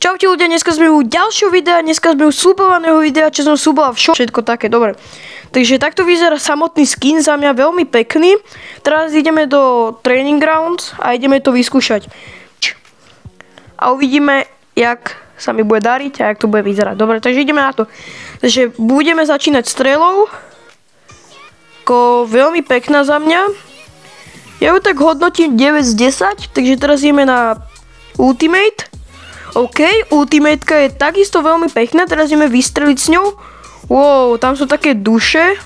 Čaute ľudia, dneska sme u ďalšieho videa, dneska sme u slubovaného videa, čo som sluboval všetko také, dobre. Takže takto vyzerá samotný skin, za mňa veľmi pekný. Teraz ideme do Training Grounds a ideme to vyskúšať. A uvidíme, jak sa mi bude dariť a jak to bude vyzerať. Dobre, takže ideme na to. Takže budeme začínať strelou. Veľmi pekná za mňa. Ja ju tak hodnotím 9 z 10, takže teraz ideme na Ultimate. OK, ultimatka je takisto veľmi pekná, teraz ideme vystreliť s ňou. Wow, tam sú také duše.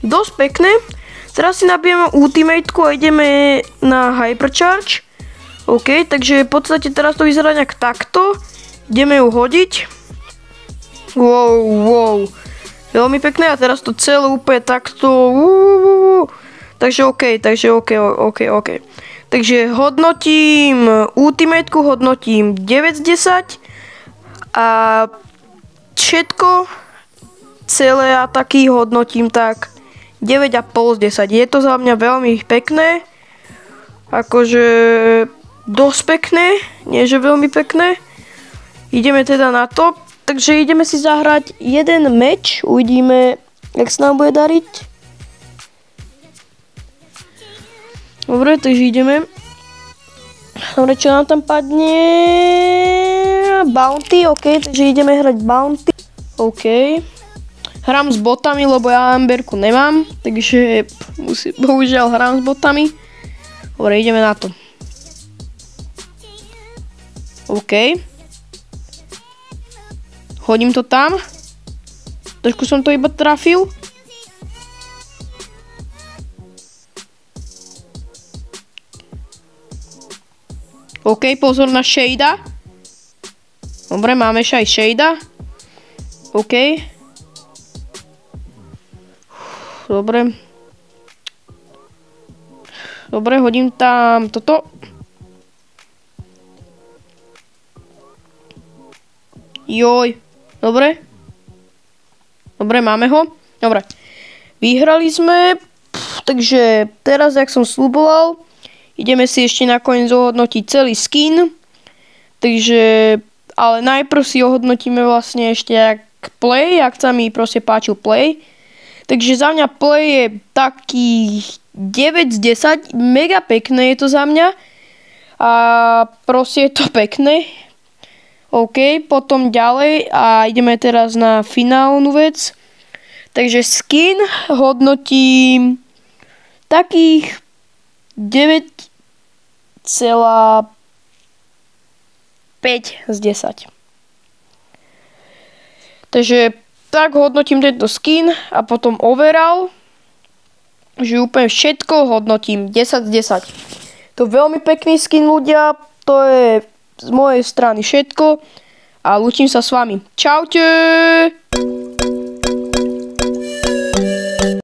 Dosť pekné. Teraz si nabijeme ultimateku a ideme na Hypercharge. OK, takže v podstate teraz to vyzerá nejak takto. Ideme ju hodiť. Wow. Veľmi pekné a teraz to celé úplne takto. Takže OK. Takže hodnotím ultimateku, hodnotím 9 z 10 a všetko celé ataky hodnotím tak 9,5 z 10. Je to za mňa veľmi pekné, akože dosť pekné, nie že veľmi pekné. Ideme teda na to, takže ideme si zahrať jeden meč, uvidíme, jak sa nám bude dariť. Dobre, takže ideme. Dobre, čo nám tam padne? Bounty, OK, takže ideme hrať Bounty. OK. Hrám s botami, lebo ja Amberku nemám, takže bohužiaľ hrám s botami. Dobre, ideme na to. OK. Hodím to tam. Trošku som to iba trafil. OK, pozor na Shada. Dobre, máme aj Shada. OK. Dobre. Dobre, hodím tam toto. Joj. Dobre. Dobre, máme ho. Dobre. Vyhrali sme. Takže teraz, jak som sľuboval, ideme si ešte nakoniec ohodnotiť celý skin. Takže, ale najprv si ohodnotíme vlastne ešte jak play, jak sa mi proste páčil play. Takže za mňa play je taký 9 z 10, mega pekné je to za mňa. A proste je to pekné. OK, potom ďalej a ideme teraz na finálnu vec. Takže skin hodnotím takých 9,5 z 10. Takže tak hodnotím tento skin a potom overall, že úplne všetko hodnotím 10 z 10. To je veľmi pekný skin, ľudia, to je z mojej strany všetko a lúčim sa s vami. Čaute!